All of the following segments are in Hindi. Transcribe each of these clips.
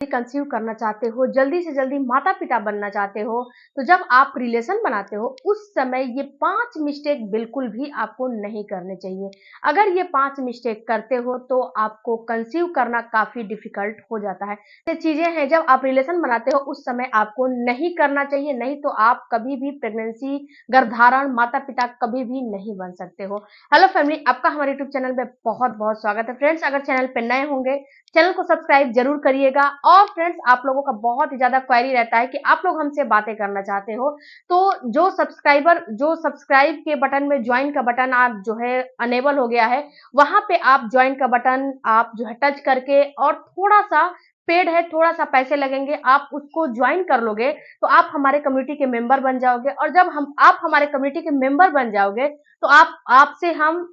कंसीव करना चाहते हो, जल्दी से जल्दी माता-पिता बनना चाहते हो, तो जब आप रिलेशन बनाते हो, उस समय ये 5 मिस्टेक बिल्कुल भी आपको नहीं करने चाहिए। अगर ये 5 मिस्टेक करते हो, तो आपको कंसीव करना काफ़ी डिफ़िकल्ट हो जाता है। ये चीज़ें हैं, जब आप रिलेशन बनाते हो, उस समय आपको नहीं करना चाहिए, नहीं तो आप कभी भी प्रेगनेंसी, गर्भधारण, माता-पिता कभी भी नहीं बन सकते हो। हेलो फैमिली, आपका हमारे यूट्यूब चैनल में बहुत-बहुत स्वागत है। फ्रेंड्स, अगर चैनल पे नए होंगे, चैनल को सब्सक्राइब जरूर करिएगा। और फ्रेंड्स, आप लोगों का बहुत ही ज्यादा क्वेरी रहता है कि आप लोग हमसे बातें करना चाहते हो, तो जो सब्सक्राइब के बटन में ज्वाइन का बटन आप जो है अनेबल हो गया है, वहां पे आप ज्वाइन का बटन आप जो है टच करके, और थोड़ा सा पेड है, थोड़ा सा पैसे लगेंगे, आप उसको ज्वाइन कर लोगे तो आप हमारे कम्युनिटी के मेंबर बन जाओगे। और जब आप हमारे कम्युनिटी के मेंबर बन जाओगे, तो आपसे हम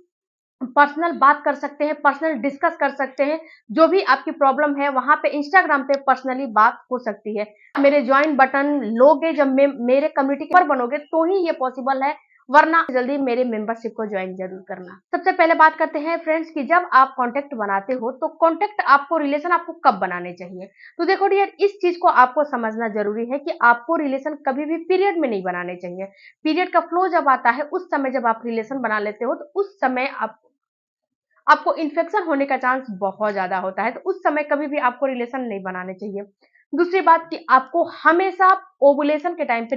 पर्सनल बात कर सकते हैं, पर्सनल डिस्कस कर सकते हैं। जो भी आपकी प्रॉब्लम है, वहां पे इंस्टाग्राम पे पर्सनली बात हो सकती है। मेरे ज्वाइन बटन लोगे, जब मेरे कम्युनिटी के मेंबर बनोगे, तो ही ये पॉसिबल है, वरना जल्दी मेरे मेंबरशिप को ज्वाइन जरूर करना। सबसे पहले बात करते हैं फ्रेंड्स कि जब आप कांटेक्ट बनाते हो, तो कांटेक्ट आपको, रिलेशन आपको कब बनाने चाहिए। तो देखो डियर, इस चीज को आपको समझना जरूरी है कि आपको रिलेशन कभी भी पीरियड में नहीं बनाने चाहिए। पीरियड का फ्लो जब आता है, उस समय जब आप रिलेशन बना लेते हो, तो उस समय आपको इन्फेक्शन होने का चांस बहुत ज्यादा होता है, तो उस समय कभी भी आपको रिलेशन नहीं बनाने चाहिए। दूसरी बात कि आपको हमेशा ओवुलेशन के टाइम पे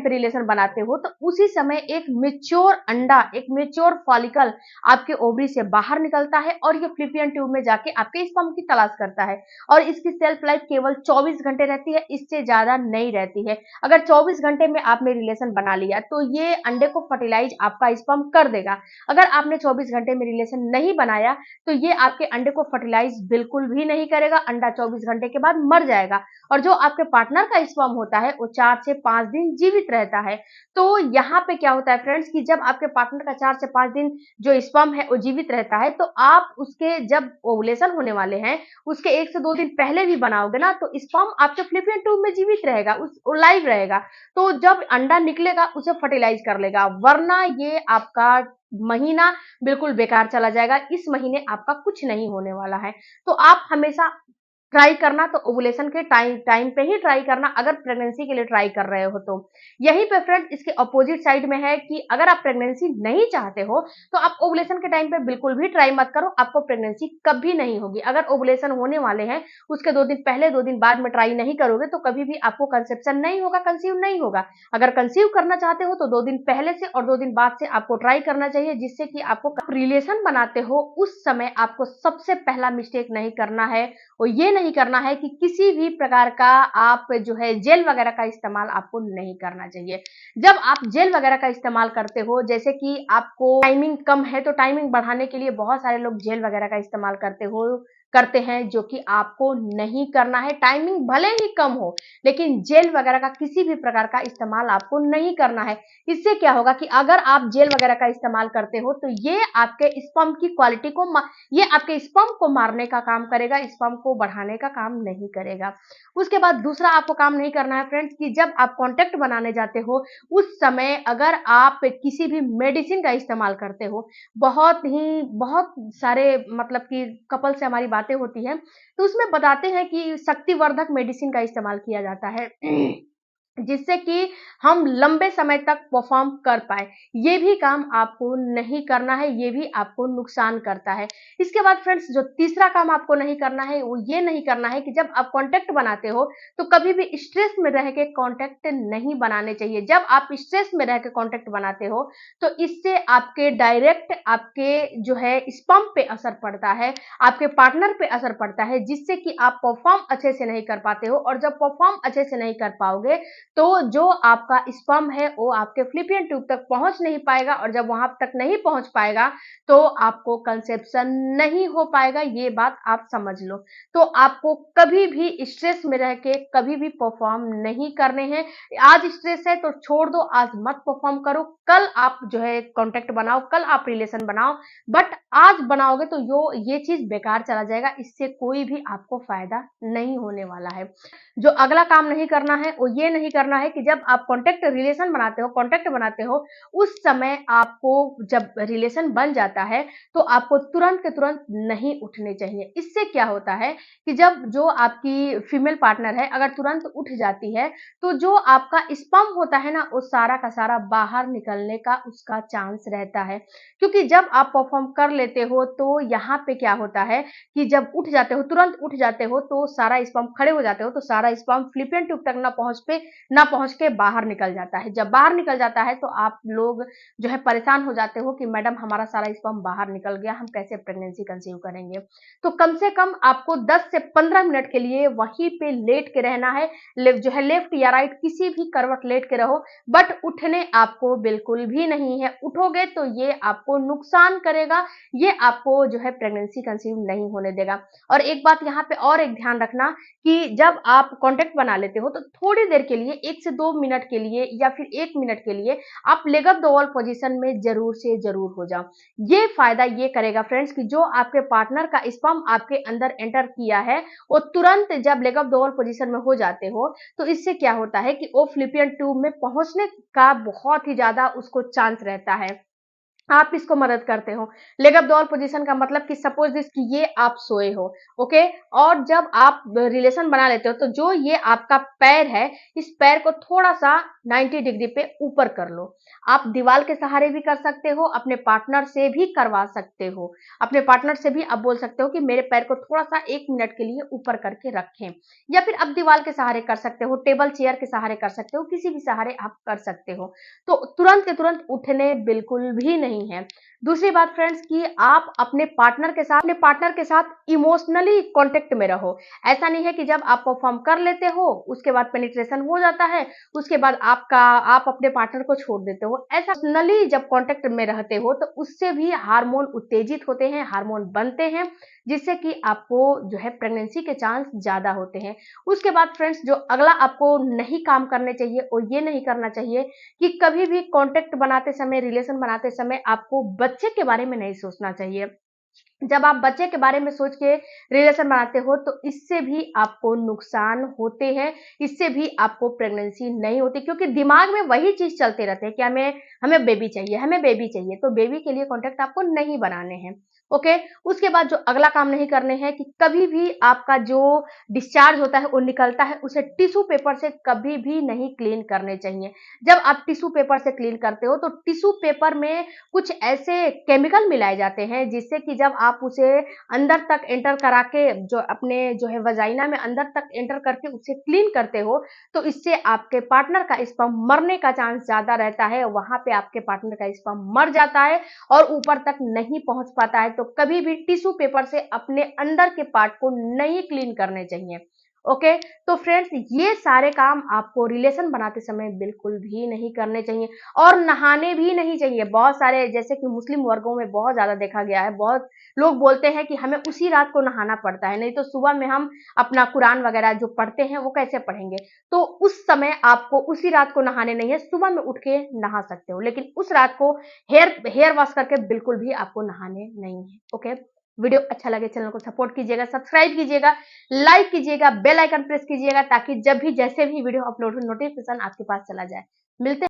रिलेशन बनाते हो, तो उसी समय एक मेच्योर अंडा, एक मेच्योर फॉलिकल आपके ओवरी से बाहर निकलता है, और ये फ्लिपियन ट्यूब में जाके आपके स्पर्म की तलाश करता है। और इसकी सेल्फ लाइफ केवल 24 घंटे रहती है, इससे ज्यादा नहीं रहती है। अगर 24 घंटे में आपने रिलेशन बना लिया, तो ये अंडे को फर्टिलाइज आपका स्पर्म कर देगा। अगर आपने 24 घंटे में रिलेशन नहीं बनाया, तो ये आपके अंडे को फर्टिलाइज बिल्कुल भी नहीं करेगा। अंडा 24 घंटे के बाद मर जाएगा। और जो आपके पार्टनर का स्पर्म होता है, वो 4 से 5 दिन जीवित रहता है। तो यहाँ पे क्या होता है फ्रेंड्स कि जब आपके पार्टनर का 4 से 5 दिन जो स्पर्म है वो जीवित रहता है, तो आप उसके जब ओवुलेशन होने वाले हैं, उसके 1 से 2 दिन पहले भी बनाओगे ना, तो स्पर्म आपके फ्लिपियन ट्यूब में जीवित रहेगा, लाइव रहेगा। तो जब अंडा निकलेगा, उसे फर्टिलाइज कर लेगा, वरना ये आपका महीना बिल्कुल बेकार चला जाएगा। इस महीने आपका कुछ नहीं होने वाला है। तो आप हमेशा ट्राई करना, तो ओवुलेशन के टाइम पे ही ट्राई करना, अगर प्रेगनेंसी के लिए ट्राई कर रहे हो तो। यहीं पे फ्रेंड्स, इसके अपोजिट साइड में है कि अगर आप प्रेगनेंसी नहीं चाहते हो, तो आप ओवुलेशन के टाइम पे बिल्कुल भी ट्राई मत करो, आपको प्रेगनेंसी कभी नहीं होगी। अगर ओवुलेशन होने वाले हैं, उसके 2 दिन पहले 2 दिन बाद में ट्राई नहीं करोगे, तो कभी भी आपको कंसेप्शन नहीं होगा, कंसीव नहीं होगा। अगर कंसीव करना चाहते हो, तो 2 दिन पहले से और 2 दिन बाद से आपको ट्राई करना चाहिए, जिससे कि आपको रिलेशन बनाते हो, उस समय आपको सबसे पहला मिस्टेक नहीं करना है, और ये नहीं करना है कि किसी भी प्रकार का आप जो है जेल वगैरह का इस्तेमाल आपको नहीं करना चाहिए। जब आप जेल वगैरह का इस्तेमाल करते हो, जैसे कि आपको टाइमिंग कम है, तो टाइमिंग बढ़ाने के लिए बहुत सारे लोग जेल वगैरह का इस्तेमाल करते हैं, जो कि आपको नहीं करना है। टाइमिंग भले ही कम हो, लेकिन जेल वगैरह का किसी भी प्रकार का इस्तेमाल आपको नहीं करना है। इससे क्या होगा कि अगर आप जेल वगैरह का इस्तेमाल करते हो, तो ये आपके स्पर्म की क्वालिटी को ये आपके स्पर्म को मारने का काम करेगा, स्पर्म को बढ़ाने का काम नहीं करेगा। उसके बाद दूसरा आपको काम नहीं करना है फ्रेंड्स कि जब आप कांटेक्ट बनाने जाते हो, उस समय अगर आप किसी भी मेडिसिन का इस्तेमाल करते हो, बहुत सारे मतलब कि कपल से हमारी बातें होती हैं, तो उसमें बताते हैं कि शक्तिवर्धक मेडिसिन का इस्तेमाल किया जाता है जिससे कि हम लंबे समय तक परफॉर्म कर पाए। ये भी काम आपको नहीं करना है, ये भी आपको नुकसान करता है। इसके बाद फ्रेंड्स, जो तीसरा काम आपको नहीं करना है, वो ये नहीं करना है कि जब आप कांटेक्ट बनाते हो, तो कभी भी स्ट्रेस में रह के कांटेक्ट नहीं बनाने चाहिए। जब आप स्ट्रेस में रह के कांटेक्ट बनाते हो, तो इससे आपके डायरेक्ट आपके जो है स्पर्म पे असर पड़ता है, आपके पार्टनर पे असर पड़ता है, जिससे कि आप परफॉर्म अच्छे से नहीं कर पाते हो। और जब परफॉर्म अच्छे से नहीं कर पाओगे, तो जो आपका स्पर्म है, वो आपके फ्लिपियन ट्यूब तक पहुंच नहीं पाएगा, और जब वहां तक नहीं पहुंच पाएगा, तो आपको कंसेप्शन नहीं हो पाएगा। ये बात आप समझ लो। तो आपको कभी भी स्ट्रेस में रह के कभी भी परफॉर्म नहीं करने हैं। आज स्ट्रेस है तो छोड़ दो, आज मत परफॉर्म करो, कल आप जो है कांटेक्ट बनाओ, कल आप रिलेशन बनाओ, बट आज बनाओगे तो ये चीज बेकार चला जाएगा, इससे कोई भी आपको फायदा नहीं होने वाला है। जो अगला काम नहीं करना है, वो ये नहीं करना है कि जब आप कॉन्टेक्ट रिलेशन बनाते हो, कॉन्टेक्ट बनाते हो, उस समय आपको जब रिलेशन बन जाता है तो आपको तुरंत के तुरंत नहीं उठने चाहिए। इससे क्या होता है कि जब जो आपकी फीमेल पार्टनर है अगर तुरंत उठ जाती है तो जो आपका स्पर्म होता है ना वो सारा का सारा बाहर निकलने का उसका चांस रहता है। क्योंकि जब आप परफॉर्म कर लेते हो तो यहाँ पे क्या होता है कि जब उठ जाते हो, तुरंत उठ जाते हो तो सारा स्पर्म खड़े हो जाते हो तो सारा स्पर्म फ्लिपियन ट्यूब तक ना पहुंच के बाहर निकल जाता है। जब बाहर निकल जाता है तो आप लोग जो है परेशान हो जाते हो कि मैडम हमारा सारा स्पर्म बाहर निकल गया, हम कैसे प्रेगनेंसी कंसीव करेंगे। तो कम से कम आपको 10 से 15 मिनट के लिए वहीं पे लेट के रहना है, जो है लेफ्ट या राइट किसी भी करवट लेट के रहो, बट उठने आपको बिल्कुल भी नहीं है। उठोगे तो ये आपको नुकसान करेगा, ये आपको जो है प्रेगनेंसी कंसीव नहीं होने देगा। और एक बात यहाँ पे और एक ध्यान रखना कि जब आप कांटेक्ट बना लेते हो तो थोड़ी देर के लिए 1 से 2 मिनट के लिए या फिर 1 मिनट के लिए आप leg up the wall position में जरूर से जरूर हो जाओ। ये फायदा ये करेगा फ्रेंड्स कि जो आपके पार्टनर का स्पर्म आपके अंदर एंटर किया है वो तुरंत जब leg up the wall position में हो जाते हो तो इससे क्या होता है कि वो फ्लिपियन ट्यूब में पहुंचने का बहुत ही ज्यादा उसको चांस रहता है। आप इसको मदद करते हो। Leg up the wall position का मतलब कि सपोज दिस कि ये आप सोए हो, ओके, और जब आप रिलेशन बना लेते हो तो जो ये आपका पैर है इस पैर को थोड़ा सा 90 डिग्री पे ऊपर कर लो। आप दीवार के सहारे भी कर सकते हो, अपने पार्टनर से भी करवा सकते हो। अपने पार्टनर से भी आप बोल सकते हो कि मेरे पैर को थोड़ा सा 1 मिनट के लिए ऊपर करके रखें, या फिर आप दीवार के सहारे कर सकते हो, टेबल चेयर के सहारे कर सकते हो, किसी भी सहारे आप कर सकते हो। तो तुरंत के तुरंत उठने बिल्कुल भी नहीं है। दूसरी बात फ्रेंड्स कि आप अपने पार्टनर के साथ इमोशनली कांटेक्ट में रहो। ऐसा नहीं है कि जब आप परफॉर्म कर लेते हो उसके बाद पेनिट्रेशन हो जाता है उसके बाद आप अपने पार्टनर को छोड़ देते हो। ऐसा इमोशनली जब कांटेक्ट में रहते हो तो उससे भी हार्मोन उत्तेजित होते हैं, हार्मोन बनते हैं, जिससे कि आपको जो है प्रेगनेंसी के चांस ज्यादा होते हैं। उसके बाद फ्रेंड्स जो अगला आपको नहीं काम करने चाहिए और ये नहीं करना चाहिए कि कभी भी कांटेक्ट बनाते समय, रिलेशन बनाते समय आपको बच्चे के बारे में नहीं सोचना चाहिए। जब आप बच्चे के बारे में सोच के रिलेशन बनाते हो तो इससे भी आपको नुकसान होते हैं, इससे भी आपको प्रेगनेंसी नहीं होती, क्योंकि दिमाग में वही चीज चलते रहते हैं कि हमें हमें बेबी चाहिए, हमें बेबी चाहिए। तो बेबी के लिए कॉन्टेक्ट आपको नहीं बनाने हैं। ओके, उसके बाद जो अगला काम नहीं करने हैं कि कभी भी आपका जो डिस्चार्ज होता है वो निकलता है उसे टिश्यू पेपर से कभी भी नहीं क्लीन करने चाहिए। जब आप टिश्यू पेपर से क्लीन करते हो तो टिश्यू पेपर में कुछ ऐसे केमिकल मिलाए जाते हैं जिससे कि जब आप उसे अंदर तक एंटर करा के जो अपने जो है वजाइना में अंदर तक एंटर करके उसे क्लीन करते हो तो इससे आपके पार्टनर का स्पर्म मरने का चांस ज्यादा रहता है। वहां पे आपके पार्टनर का स्पर्म मर जाता है और ऊपर तक नहीं पहुंच पाता है। तो कभी भी टिश्यू पेपर से अपने अंदर के पार्ट को नहीं क्लीन करने चाहिए। ओके, तो फ्रेंड्स ये सारे काम आपको रिलेशन बनाते समय बिल्कुल भी नहीं करने चाहिए और नहाने भी नहीं चाहिए। बहुत सारे जैसे कि मुस्लिम वर्गों में बहुत ज्यादा देखा गया है, बहुत लोग बोलते हैं कि हमें उसी रात को नहाना पड़ता है, नहीं तो सुबह में हम अपना कुरान वगैरह जो पढ़ते हैं वो कैसे पढ़ेंगे। तो उस समय आपको उसी रात को नहाने नहीं है, सुबह में उठ के नहा सकते हो, लेकिन उस रात को हेयर वॉश करके बिल्कुल भी आपको नहाने नहीं है। ओके, वीडियो अच्छा लगे चैनल को सपोर्ट कीजिएगा, सब्सक्राइब कीजिएगा, लाइक कीजिएगा, बेल आइकन प्रेस कीजिएगा ताकि जब भी जैसे भी वीडियो अपलोड हो नोटिफिकेशन आपके पास चला जाए। मिलते